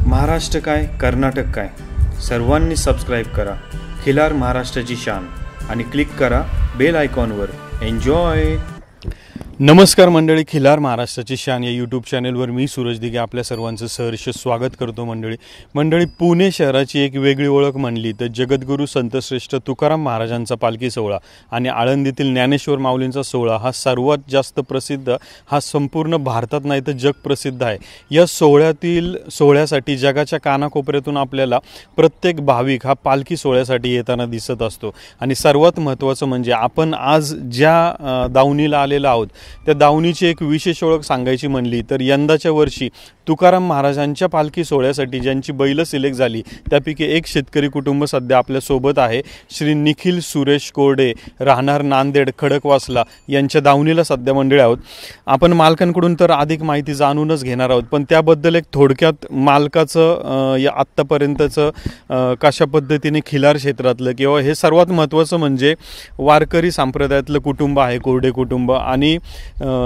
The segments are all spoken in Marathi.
महाराष्ट्र काय कर्नाटक काय सर्वांनी सबस्क्राईब करा खिलार महाराष्ट्राची शान आणि क्लिक करा बेल आयकॉनवर. एन्जॉय. नमस्कार मंडळी, खिलार महाराष्ट्राची शान या यूट्यूब चॅनलवर मी सूरज दिघे आपल्या सर्वांचं सहर्ष स्वागत करतो. मंडळी पुणे शहराची एक वेगळी ओळख म्हणली तर जगद्गुरू संतश्रेष्ठ तुकाराम महाराजांचा पालखी सोहळा आणि आळंदीतील ज्ञानेश्वर माऊलींचा सोहळा हा सर्वात जास्त प्रसिद्ध, हा संपूर्ण भारतात नाही तर जग प्रसिद्ध आहे. या सोहळ्यासाठी जगाच्या कानाकोपऱ्यातून आपल्याला प्रत्येक भाविक हा पालखी सोहळ्यासाठी येताना दिसत असतो. आणि सर्वात महत्त्वाचं म्हणजे आपण आज ज्या दावणीला आलेलो आहोत त्या दावणीची एक विशेष ओळख सांगायची म्हणली तर यंदाच्या वर्षी तुकाराम महाराजांच्या पालखी सोहळ्यासाठी ज्यांची बैलं सिलेक्ट झाली त्यापैकी एक शेतकरी कुटुंब सध्या आपल्यासोबत आहे. श्री निखिल सुरेश कोरडे, राहणार नांदेड खडकवासला यांच्या दावणीला सध्या मंडळी आहोत. आपण मालकांकडून तर अधिक माहिती जाणूनच घेणार आहोत, पण त्याबद्दल एक थोडक्यात मालकाचं या आत्तापर्यंतचं कशा पद्धतीने खिलार क्षेत्रातलं किंवा हे सर्वात महत्त्वाचं म्हणजे वारकरी संप्रदायातलं कुटुंब आहे कोरडे कुटुंब. आणि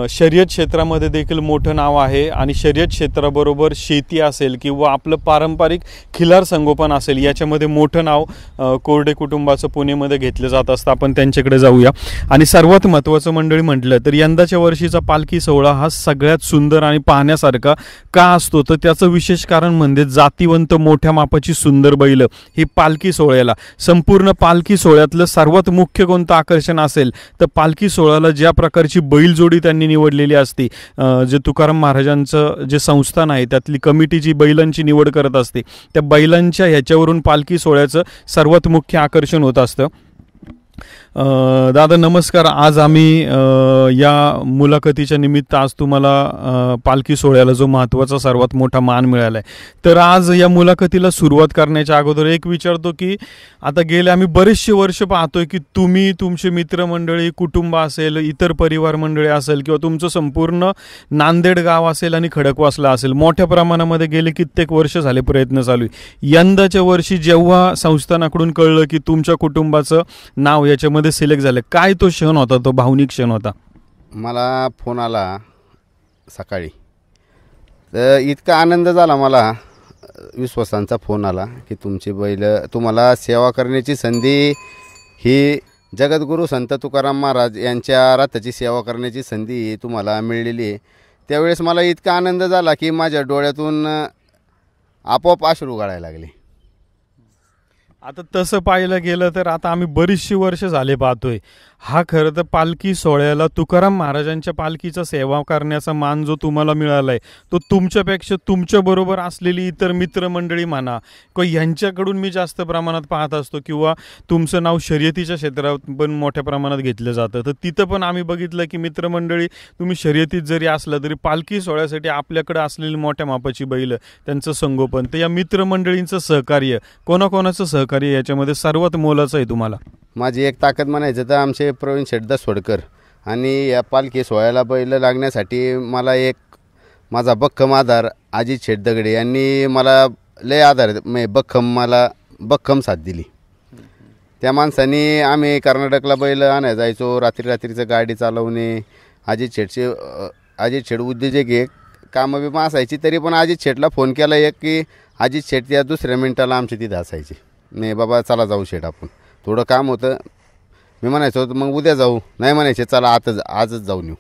शर्यत क्षेत्रामध्ये देखील मोठं नाव आहे आणि शर्यत क्षेत्राबरोबर शेती असेल किंवा आपलं पारंपरिक खिलार संगोपन असेल याच्यामध्ये मोठं नाव कोरडे कुटुंबाचं पुणेमध्ये घेतलं जात असतं. आपण त्यांच्याकडे जाऊया. आणि सर्वात महत्त्वाचं मंडळी म्हटलं तर यंदाच्या वर्षीचा पालखी सोहळा हा सगळ्यात सुंदर आणि पाहण्यासारखा का असतो तर त्याचं विशेष कारण म्हणजे जातीवंत मोठ्या मापाची सुंदर बैल ही पालखी सोहळ्याला, संपूर्ण पालखी सोहळ्यातलं सर्वात मुख्य कोणतं आकर्षण असेल तर पालखी सोहळ्याला ज्या प्रकारची बैलजोडी त्यांनी निवडलेली असते, जे तुकाराम महाराजांचं जे संस्थान आहे त्यातली कमिटी जी बैलांची निवड करत असते त्या बैलांच्या ह्याच्यावरून पालखी सोहळ्याचं सर्वात मुख्य आकर्षण होत असतं. दादा नमस्कार. आज आम्ही या मुलाखतीच्या निमित्त आज तुम्हाला पालखी सोहळ्याला जो महत्त्वाचा सर्वात मोठा मान मिळाला आहे तर आज या मुलाखतीला सुरुवात करण्याच्या अगोदर एक विचारतो की आता गेले आम्ही बरेचसे वर्ष पाहतोय की तुम्ही, तुमचे मित्रमंडळी, कुटुंब असेल, इतर परिवार मंडळी असेल किंवा तुमचं संपूर्ण नांदेड गाव असेल आणि खडकवासला असेल मोठ्या प्रमाणामध्ये गेले कित्येक वर्ष झाले प्रयत्न चालू आहे. यंदाच्या वर्षी जेव्हा संस्थानाकडून कळलं की तुमच्या कुटुंबाचं नाव याच्यामध्ये सिलेक्ट झाले, काय तो क्षण होता, तो भावनिक क्षण होता? मला फोन आला सकाळी तर इतका आनंद झाला मला. विश्वासांचा फोन आला की तुमची बैल, तुम्हाला सेवा करण्याची संधी, ही जगद्गुरू संत तुकाराम महाराज यांच्या रथाची सेवा करण्याची संधी तुम्हाला मिळलेली आहे. त्यावेळेस मला इतका आनंद झाला की माझ्या डोळ्यातून आपोआप अश्रू गळायला लागले. आता तसं पाहिलं गेलं तर आता आम्ही बरीचशी वर्ष झाले पाहतोय हा खरं तर पालखी सोहळ्याला तुकाराम महाराजांच्या पालखीचा सेवा करण्याचा मान जो तुम्हाला मिळाला आहे तो तुमच्यापेक्षा तुमच्याबरोबर असलेली इतर मित्रमंडळी म्हणा किंवा ह्यांच्याकडून मी जास्त प्रमाणात पाहत असतो किंवा तुमचं नाव शर्यतीच्या क्षेत्रात पण मोठ्या प्रमाणात घेतलं जातं. तर तिथं पण आम्ही बघितलं की मित्रमंडळी तुम्ही शर्यतीत जरी असलं तरी पालखी सोहळ्यासाठी आपल्याकडे असलेली मोठ्या मापाची बैल, त्यांचं संगोपन, तर या मित्रमंडळींचं सहकार्य, कोणाकोणाचं सहकार्य याच्यामध्ये सर्वात मोलाचं आहे तुम्हाला? माझी एक ताकद म्हणायचं तर आमचे प्रवीण शेठ सोडकर आणि या पालखी सोहळ्याला बैल लागण्यासाठी मला एक माझा बख्खम आधार अजित शेठ दगडे यांनी मला लय आधार मला बख्खम साथ दिली. त्या माणसाने आम्ही कर्नाटकला बैल आणायला जायचो, रात्रीचं गाडी चालवणे. अजित शेठ उद्योजक एक कामं बिमं असायची तरी पण अजित शेठला फोन केला एक की अजित शेठ या दुसऱ्या मिनिटाला आमच्या तिथं असायचे. नाही बाबा चला जाऊ शेठ, आपण थोडं काम होतं. मी म्हणायचं होतं मग उद्या जाऊ, नाही म्हणायचे चला आजच जाऊन येऊ.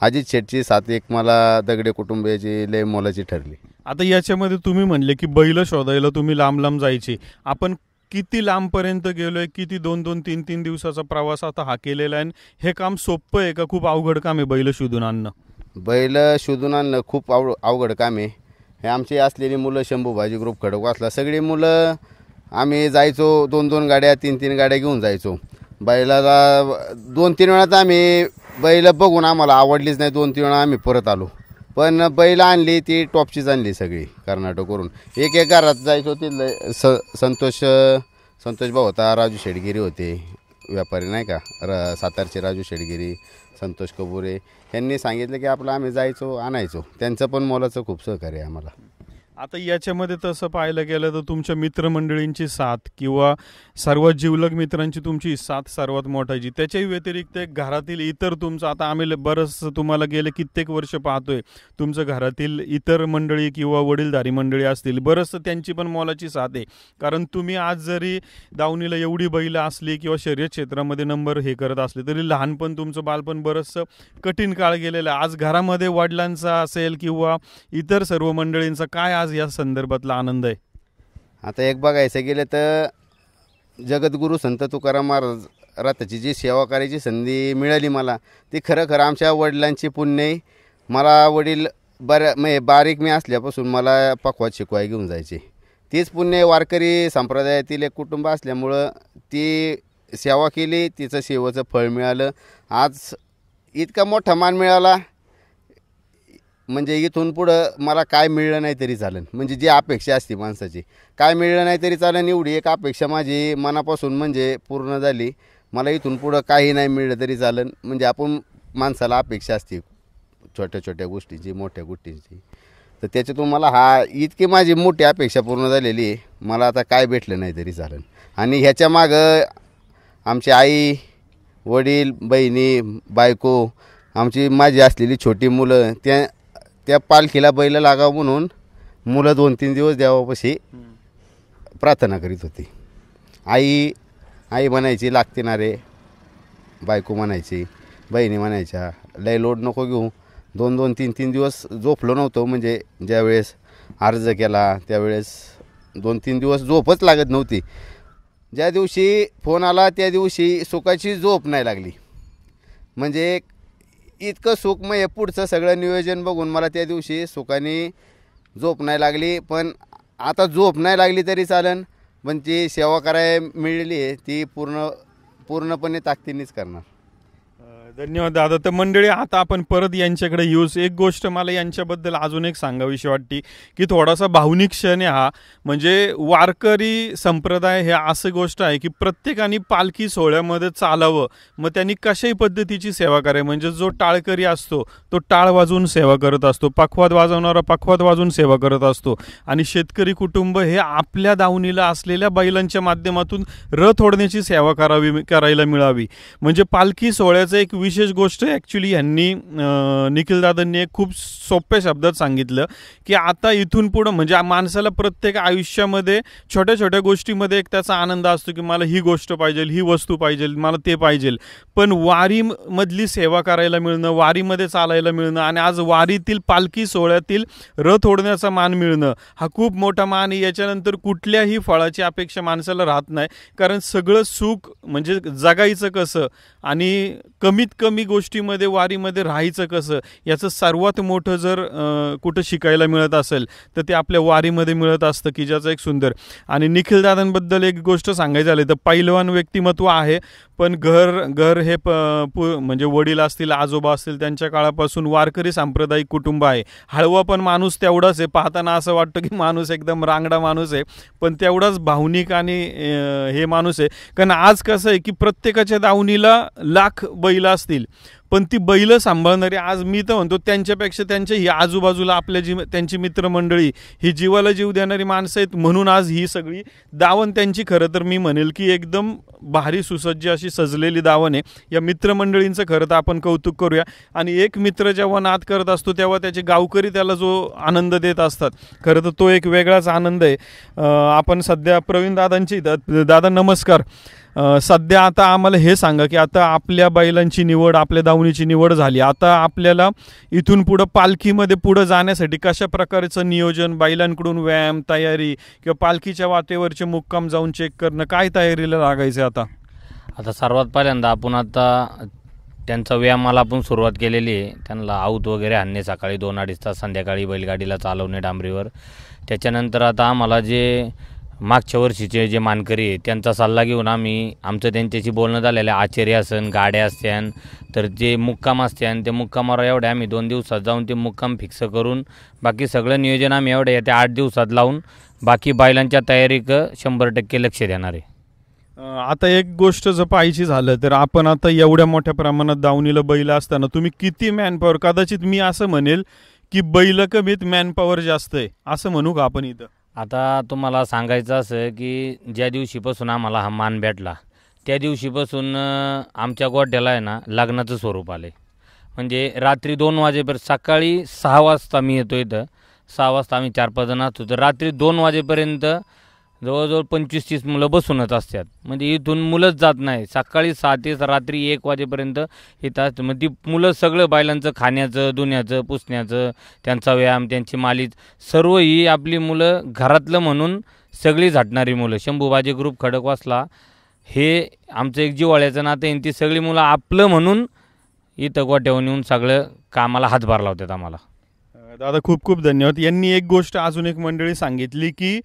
अजित शेठची साथ एक मला दगडे कुटुंबियाची लय मोलाची ठरली. आता याच्यामध्ये तुम्ही म्हणले की बैल शोधायला तुम्ही लांब जायचे, आपण किती लांबपर्यंत गेलोय, किती 2-2, 3-3 दिवसाचा प्रवास आता हा केलेला आहे? हे काम सोपं आहे का खूप अवघड काम आहे बैल शोधून आणणं? बैल शोधून आणणं खूप अवघड काम आहे. हे आमची असलेली मुलं शंभूबाजी ग्रुप खडकवासला सगळी मुलं आम्ही जायचो, 2-2 गाड्या 3-3 गाड्या घेऊन जायचो. बैलाला 2-3 वेळा तर आम्ही बैल बघून आम्हाला आवडलीच नाही, 2-3 वेळा आम्ही परत आलो. पण बैल आणली ती टॉपचीच आणली सगळी कर्नाटकवरून. एक घरात जायचो तिथलं संतोष भाऊ होता, राजू शेडगिरी होते व्यापारी नाही का, सातारचे राजू शेडगिरी, संतोष कबुरे यांनी सांगितलं की आपलं आम्ही जायचो आणायचो. त्यांचं पण मोलाचं खूप सहकार्य आहे आम्हाला. आता याच्यामध्ये तसं पाहायला गेलं तर तुमच्या मित्रमंडळींची साथ किंवा सर्वात जिवलग मित्रांची तुमची साथ सर्वात मोठायची, त्याच्याही व्यतिरिक्त एक घरातील इतर तुमचं, आता आम्ही बरंच तुम्हाला गेले कित्येक वर्ष पाहतोय, तुमचं घरातील इतर मंडळी किंवा वडीलधारी मंडळी असतील, बरंचसं त्यांची पण मोलाची साथ आहे. कारण तुम्ही आज जरी दावणीला एवढी बैल असली किंवा शर्यत क्षेत्रामध्ये नंबर हे करत असले तरी लहानपण तुमचं बालपण बरंचसं कठीण काळ गेलेलं आहे. आज घरामध्ये वडिलांचा असेल किंवा इतर सर्व मंडळींचा काय आज या संदर्भातला आनंद आहे? आता एक बघायचं गेलं तर जगद्गुरू संत तुकाराम महाराज रथाची जी सेवा करायची संधी मिळाली मला, ती खरं आमच्या वडिलांची पुण्य आहे. मला वडील म्हणजे बारीक मी असल्यापासून मला पक्वात शिकवाय घेऊन जायचे. तीच पुण्य वारकरी संप्रदायातील एक कुटुंब असल्यामुळं ती सेवा केली, तिचं सेवेचं फळ मिळालं. आज इतका मोठा मान मिळाला, म्हणजे इथून पुढं मला काय मिळलं नाही तरी चालेल, म्हणजे जी अपेक्षा असते माणसाची, काय मिळलं नाही तरी चालेल एवढी एक अपेक्षा माझी मनापासून म्हणजे पूर्ण झाली. मला इथून पुढं काही नाही मिळलं तरी चालेल, म्हणजे आपण माणसाला अपेक्षा असते छोट्या छोट्या गोष्टींची, मोठ्या गोष्टींची, तर त्याच्यातून मला इतकी माझी मोठी अपेक्षा पूर्ण झालेली आहे. मला आता काय भेटलं नाही तरी चालेल. आणि ह्याच्या मागं आमची आई, वडील, बहिणी, बायको, माझी असलेली छोटी मुलं, त्या पालखीला बैल लागावं म्हणून मुलं 2-3 दिवस देवापाशी प्रार्थना करीत होती. आई म्हणायची लागते ना रे, बायको म्हणायची, बहिणी म्हणायच्या लय लोड नको घेऊ. 2-2, 3-3 दिवस झोपलो नव्हतो, म्हणजे ज्यावेळेस अर्ज केला त्यावेळेस 2-3 दिवस झोपच लागत नव्हती. ज्या दिवशी फोन आला त्या दिवशी सुखाची झोप नाही लागली, म्हणजे इतकं सुख. मग पुढचं सगळं नियोजन बघून मला त्या दिवशी सुखाने झोप नाही लागली. पण आता झोप नाही लागली तरी चालेल, पण ती सेवा करायला मिळाली आहे ती पूर्णपणे ताकदीनेच करणार. धन्यवाद दादा. तर मंडळी, आता आपण परत यांच्याकडे येऊच. एक गोष्ट मला यांच्याबद्दल अजून एक सांगावीशी वाटते की थोडासा भावनिक क्षण आहे हा. म्हणजे वारकरी संप्रदाय हे असं गोष्ट आहे की प्रत्येकाने पालखी सोहळ्यामध्ये चालावं, मग त्यांनी कशाही पद्धतीची सेवा करावी. म्हणजे जो टाळकरी असतो तो टाळ वाजवून सेवा करत असतो, पखवाद वाजवणारा पखवाद वाजवून सेवा करत असतो, आणि शेतकरी कुटुंब हे आपल्या दावणीला असलेल्या बैलांच्या माध्यमातून रथ ओढण्याची सेवा करायला मिळावी. म्हणजे पालखी सोहळ्याचं एक विशेष गोष्ट ॲक्च्युली यांनी निखिल दादांनी एक खूप सोप्या शब्दात सांगितलं की आता इथून पुढं म्हणजे माणसाला प्रत्येक आयुष्यामध्ये छोट्या छोट्या गोष्टीमध्ये एक त्याचा आनंद असतो की मला ही गोष्ट पाहिजे, ही वस्तू पाहिजे, मला ते पाहिजे. पण वारीमधली सेवा करायला मिळणं, वारीमध्ये चालायला मिळणं आणि आज वारीतील पालखी सोहळ्यातील रथ ओढण्याचा मान मिळणं हा खूप मोठा मान आहे. याच्यानंतर कुठल्याही फळाची अपेक्षा माणसाला राहत नाही, कारण सगळं सुख म्हणजे जगायचं कसं आणि कमीत कमी गोष्टीमध्ये वारीमध्ये राहायचं कसं याचं सर्वात मोठं जर कुठं शिकायला मिळत असेल तर ते आपल्या वारीमध्ये मिळत असतं, की ज्याचं एक सुंदर. आणि निखिल दादांबद्दल एक गोष्ट सांगायची झाली तर पैलवान व्यक्तिमत्व आहे, पण घर हे म्हणजे वडील असतील, आजोबा असतील त्यांच्या काळापासून वारकरी सांप्रदायिक कुटुंब आहे. हळवा पण माणूस तेवढाच आहे, पाहताना असं वाटतं की माणूस एकदम रांगडा माणूस आहे, पण तेवढाच भावनिक आणि हे माणूस आहे. कारण आज कसं आहे की प्रत्येकाच्या दावणीला लाख बैल असतील, पण ती बैलं सांभाळणारी आज मी तर म्हणतो त्यांच्यापेक्षा त्यांच्या ही आजूबाजूला आपल्या त्यांची मित्रमंडळी ही जीवाला जीव देणारी माणसं आहेत. म्हणून आज ही सगळी दावण त्यांची खरं तर मी म्हणेल की एकदम भारी सुसज्ज अशी सजलेली दावण आहे. या मित्रमंडळींचं खरं तर आपण कौतुक करूया. आणि एक मित्र जेव्हा नाद करत असतो तेव्हा त्याचे गावकरी त्याला जो आनंद देत असतात, खरं तर तो एक वेगळाच आनंद आहे. आपण सध्या प्रवीण दादांची, दादा नमस्कार. सध्या आता आम्हाला हे सांगा की आता आपल्या बैलांची निवड, आपल्या दावणीची निवड झाली, आता आपल्याला इथून पुढं पालखीमध्ये पुढं जाण्यासाठी कशा प्रकारचं नियोजन, बैलांकडून व्यायाम, तयारी किंवा पालखीच्या वाटेवरचे मुक्काम जाऊन चेक करणं, काय तयारीला लागायचं आता सर्वात पहिल्यांदा आपण आता त्यांचा व्यायामाला आपण सुरुवात केलेली आहे. त्यांना आऊत वगैरे आणणे, सकाळी 2-2.5 तास, संध्याकाळी बैलगाडीला चालवणे डांबरीवर. त्याच्यानंतर आता आम्हाला जे मागच्या वर्षीचे जे मानकरी आहे त्यांचा सल्ला घेऊन आमचं त्यांच्याशी बोलणं झालेलं आहे. आचार्य असन, गाड्या असत्यान, तर जे मुक्काम असत्यान ते मुक्कामावर एवढे आम्ही 2 दिवसात जाऊन ते मुक्काम फिक्स करून बाकी सगळं नियोजन आम्ही एवढे येत्या 8 दिवसात लावून बाकी बैलांच्या तयारीक 100% लक्ष देणार आहे. आता एक गोष्ट जर पाहायची झालं तर आपण आता एवढ्या मोठ्या प्रमाणात दावणीला बैल असताना तुम्ही किती मॅनपॉवर, कदाचित मी असं म्हणेल की बैल कमीत मॅनपॉवर जास्त आहे असं म्हणू का आपण इथं? आता तुम्हाला सांगायचं असं की ज्या दिवशीपासून आम्हाला हा मान भेटला त्या दिवशीपासून आमच्या गोट्याला आहे ना लग्नाचं स्वरूप आले. म्हणजे रात्री 2 वाजेपर्यंत, सकाळी 6 वाजता मी येतो इथं, 6 वाजता आम्ही 4-5 जण असतो, तर रात्री 2 वाजेपर्यंत जवळजवळ 25-30 मुलं बसूनच असतात. म्हणजे इथून मुलंच जात नाही. सकाळी 6 ते रात्री 1 वाजेपर्यंत इथं असतं. मग ती मुलं सगळं बैलांचं खाण्याचं, धुण्याचं, पुसण्याचं, त्यांचा व्यायाम, त्यांची मालिश, सर्व ही आपली मुलं घरातलं म्हणून सगळी झटणारी मुलं. शंभूबाजी ग्रुप खडकवासला हे आमचं एक जिव्हाळ्याचं नातं आहे. ती सगळी मुलं आपलं म्हणून इथं गोट्यावरून येऊन सगळं कामाला हातभार लावतात आम्हाला. दादा खूप खूप धन्यवाद. यांनी एक गोष्ट अजून एक मंडळी सांगितली की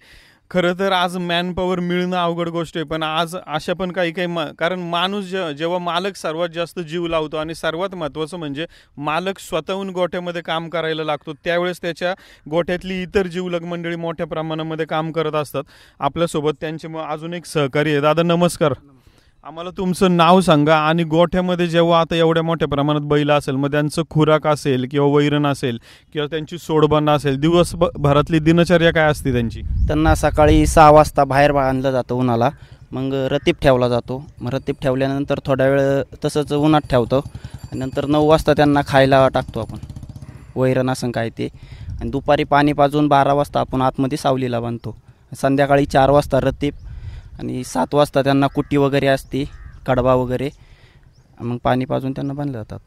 खरं तर आज मॅनपॉवर मिळणं अवघड गोष्ट आहे, पण आज अशा पण काही कारण माणूस जेव्हा मालक सर्वात जास्त जीव लावतो आणि सर्वात महत्त्वाचं म्हणजे मालक स्वतःहून गोठ्यामध्ये काम करायला लागतो, त्यावेळेस त्याच्या गोठ्यातली इतर जीवलग मंडळी मोठ्या प्रमाणामध्ये काम करत असतात. आपल्यासोबत त्यांचे मग अजून एक सहकारी आहे. दादा नमस्कार. आम्हाला तुमचं नाव सांगा आणि गोठ्यामध्ये जेव्हा आता एवढ्या मोठ्या प्रमाणात बैल असेल मग त्यांचं खुराक असेल किंवा वैरण असेल किंवा त्यांची सोडबंद असेल, दिवसभरातली दिनचर्या काय असते त्यांची? त्यांना सकाळी 6 वाजता बाहेर आणलं जातं उन्हाला, मग रतीब ठेवला जातो. मग रतीब ठेवल्यानंतर थोडा वेळ तसंच उन्हात ठेवतो आणि नंतर 9 वाजता त्यांना खायला टाकतो आपण, वैरण असं काय ते. आणि दुपारी पाणी पाजून 12 वाजता आपण आतमध्ये सावलीला बांधतो. संध्याकाळी 4 वाजता रतीब आणि 7 वाजता त्यांना कुट्टी वगैरे असते, कडबा वगैरे, मग पाणी पाजून त्यांना बांधले जातात.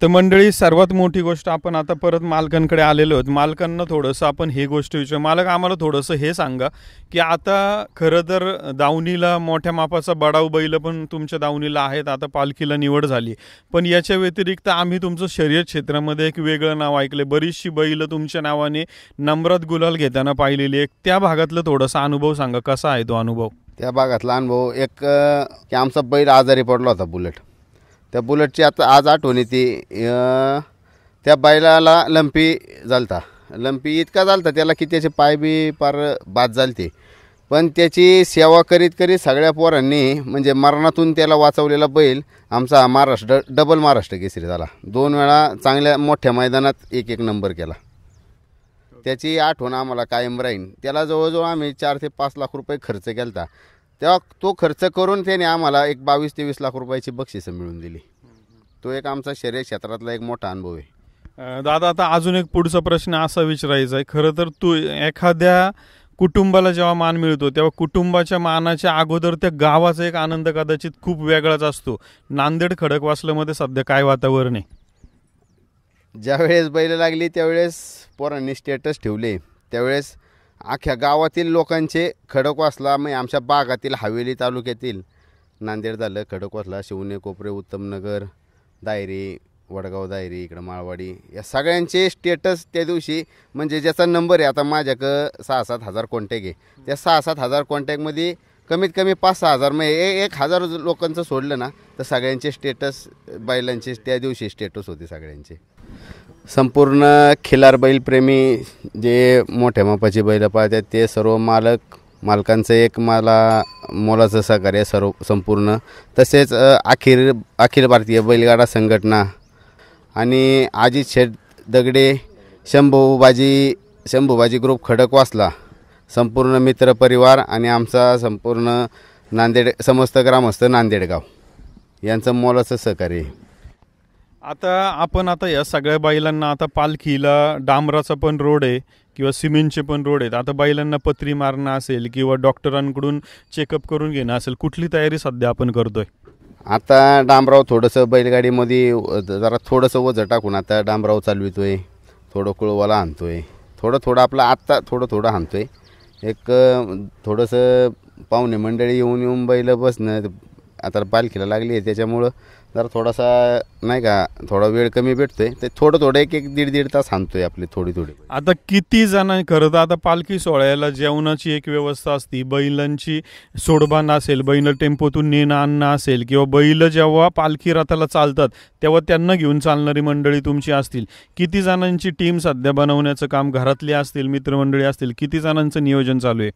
तर मंडळी सर्वात मोठी गोष्ट, आपण आता परत मालकांकडे आलेलो आहोत. मालकांना थोडंसं आपण हे गोष्ट विचारू. मालक आम्हाला थोडंसं हे सांगा की आता खरं तर दावणीला मोठ्या मापाचा बडाव बैल पण तुमच्या दावणीला आहेत, आता पालखीला निवड झाली, पण याच्या व्यतिरिक्त आम्ही तुमचं शर्यत क्षेत्रामध्ये एक वेगळं नाव ऐकलं. बरीचशी बैल तुमच्या नावाने नम्रात गुलाल घेताना पाहिलेली आहे. त्या भागातलं थोडासा अनुभव सांगा, कसा आहे तो अनुभव? त्या भागातला अनुभव एक की आमचा बैल आजारी पडला होता बुलेट. त्या बुलेटची आता आज आठवण येते. त्या बैलाला लंपी झालता. लंपी इतका झालता त्याला की त्याचे पाय बी पार बाद झालते. पण त्याची सेवा करीत करीत सगळ्या पोरांनी म्हणजे मरणातून त्याला वाचवलेला बैल आमचा डबल महाराष्ट्र केसरी झाला. 2 वेळा चांगल्या मोठ्या मैदानात 1-1 नंबर केला. त्याची आठवण आम्हाला कायम राहील. त्याला जवळजवळ आम्ही 4 ते 5 लाख रुपये खर्च केला होता. तेव्हा तो खर्च करून त्याने आम्हाला एक 22 ते 20 लाख रुपयाची बक्षिसं मिळवून दिली. तो एक आमचा शर्यत क्षेत्रातला एक मोठा अनुभव आहे. दादा आता अजून एक पुढचा प्रश्न असा विचारायचा आहे. खरं तर तू एखाद्या कुटुंबाला जेव्हा मान मिळतो तेव्हा कुटुंबाच्या मानाच्या अगोदर त्या गावाचा एक आनंद कदाचित खूप वेगळाच असतो. नांदेड खडकवासल्यामध्ये सध्या काय वातावरण आहे? ज्यावेळेस बैल लागली त्यावेळेस पोरांनी स्टेटस ठेवले, त्यावेळेस अख्ख्या गावातील लोकांचे खडकवासला म्हणजे आमच्या भागातील हवेली तालुक्यातील नांदेड झालं, खडकवासला, शिवणे, कोपरे, उत्तमनगर, दायरी, वडगाव दायरी, इकडं माळवाडी, या सगळ्यांचे स्टेटस त्या दिवशी म्हणजे ज्याचा नंबर आहे. आता माझ्याकडं 6-7 हजार कॉन्टॅक्ट आहे. त्या 6-7 हजार कॉन्टॅक्टमध्ये कमीत कमी 5-6 हजार म्हणजे 1,000 लोकांचं सोडलं ना तर सगळ्यांचे स्टेटस बैलांचे त्या दिवशी स्टेटस होते सगळ्यांचे. संपूर्ण खिलार बैलप्रेमी जे मोठ्या मापाची बैल पाळतात ते सर्व मालकांचं एक मला मोलाचं सहकार्य सर्व संपूर्ण. तसेच अखिल भारतीय बैलगाडा संघटना आणि अजित शेठ दगडे, शंभूबाजी ग्रुप खडकवासला, संपूर्ण मित्रपरिवार आणि आमचा संपूर्ण नांदेड समस्त ग्रामस्थ नांदेडगाव यांचं मोलाचं सहकार्य. आता या सगळ्या बैलांना आता पालखीला डांबराचा पण रोड आहे किंवा सिमेंटचे पण रोड आहेत. आता बैलांना पत्री मारणं असेल किंवा डॉक्टरांकडून चेकअप करून घेणं असेल, कुठली तयारी सध्या आपण करतोय? आता डांबराव थोडंसं बैलगाडीमध्ये जरा थोडंसं वजन टाकून आता डांबराव चालवितोय, थोडं कुळवाला हाणतोय, थोडं आपलं आत्ता थोडं हाणतोय. एक थोडंसं पाहुणे मंडळी येऊन बैल बसणं आता पालखीला लागली आहे त्याच्यामुळं जरा थोडासा नाही का थोडा वेळ कमी भेटतोय. ते थोडं 1-1-1.5 तास हाणतोय आपली थोडी. आता किती जण खरं तर आता पालखी सोहळ्याला जेवणाची एक व्यवस्था असती, बैलांची सोडबान असेल, बैल टेम्पोतून नेणं आणणं असेल किंवा बैल जेव्हा पालखी रथाला चालतात तेव्हा त्यांना घेऊन चालणारी मंडळी तुमची असतील. किती जणांची टीम सध्या बनवण्याचं काम, घरातली असतील, मित्रमंडळी असतील, किती जणांचं नियोजन चालू आहे?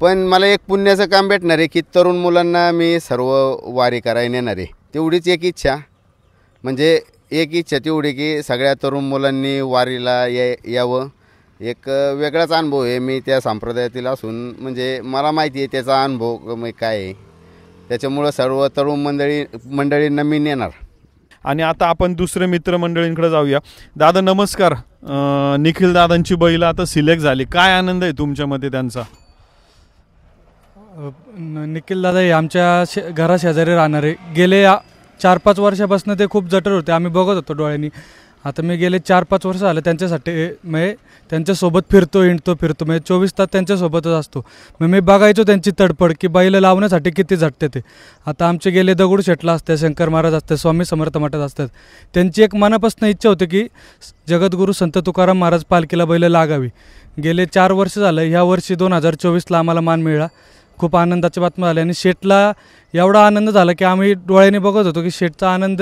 पण मला एक पुण्याचं काम भेटणार आहे की तरुण मुलांना मी सर्व वारी करायला नेणार आहे. तेवढीच एक इच्छा म्हणजे एक इच्छा तेवढी की सगळ्या तरुण मुलांनी वारीला यावं. एक वेगळाच अनुभव आहे. मी त्या संप्रदायातील असून म्हणजे मला माहिती आहे त्याचा अनुभव काय आहे. त्याच्यामुळं सर्व तरुण मंडळींना मी नेणार. आणि आता आपण दुसरे मित्रमंडळींकडे जाऊया. दादा नमस्कार. निखिल दादांची बैल आता सिलेक्ट झाली, काय आनंद आहे तुमच्यामध्ये त्यांचा? निखिल दादा हे आमच्या घराशेजारी राहणारे. गेले 4-5 वर्षापासून ते खूप जटर होते, आम्ही बघत होतो डोळ्यांनी. आता मी गेले 4-5 वर्ष झालं त्यांच्यासाठी म्हणजे त्यांच्यासोबत फिरतो म्हणजे 24 तास त्यांच्यासोबतच असतो. मग मी बघायचो त्यांची तडफड की बैल लावण्यासाठी किती झटते ते. आता आमचे गेले दगडूशेठला असते, शंकर महाराज असते, स्वामी समर्थ मठात असतात. त्यांची एक मनापासून इच्छा होती की जगद्गुरू संत तुकाराम महाराज पालखीला बैल लागावी. गेले 4 वर्ष झालं. ह्या वर्षी 2024ला आम्हाला मान मिळाला. खूप आनंदाची बातमी झाली आणि शेठला एवढा आनंद झाला की आम्ही डोळ्याने बघत होतो की शेठचा आनंद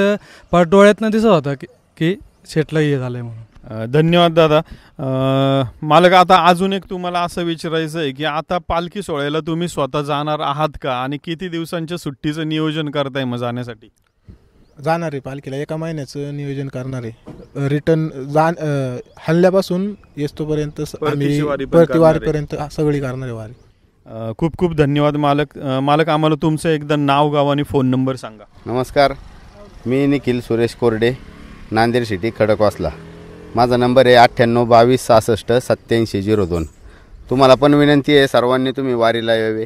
डोळ्यातनं दिसत होता की शेठला हे झालं आहे म्हणून. धन्यवाद दादा. मालक, आता अजून एक तुम्हाला असं विचारायचं आहे की आता पालखी सोहळ्याला तुम्ही स्वतः जाणार आहात का आणि किती दिवसांच्या सुट्टीचं नियोजन करताय मग जाण्यासाठी? जाणार आहे पालखीला, 1 महिन्याचं नियोजन करणार आहे. रिटर्न हल्ल्यापासून येस्तोपर्यंत परतीवारीपर्यंत सगळी करणार आहे वारी. खूप खूप धन्यवाद मालक. मालक, आम्हाला तुमचं एकदा नाव, गाव आणि फोन नंबर सांगा. नमस्कार, मी निखिल सुरेश कोरडे, नांदेड सिटी खडकवासला. माझा नंबर आहे 9892668702. तुम्हाला पण विनंती आहे सर्वांनी तुम्ही वारीला यावे.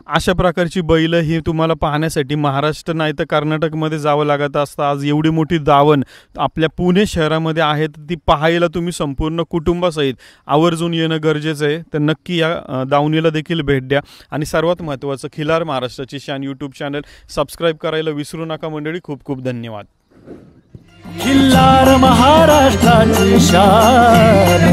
अशा प्रकारची बैल ही तुम्हाला पाहण्यासाठी महाराष्ट्र नाही तर कर्नाटकमध्ये जावं लागत असतं. आज एवढी मोठी दावण आपल्या पुणे शहरामध्ये आहे, ती पाहायला तुम्ही संपूर्ण कुटुंबासहित आवर्जून येणं गरजेचं आहे. तर नक्की या दावणीला देखील भेट द्या. आणि सर्वात महत्त्वाचं, खिलार महाराष्ट्राची शान यूट्यूब चॅनल सबस्क्राईब करायला विसरू नका मंडळी. खूप खूप धन्यवाद. खिल्लार महाराष्ट्राची शान.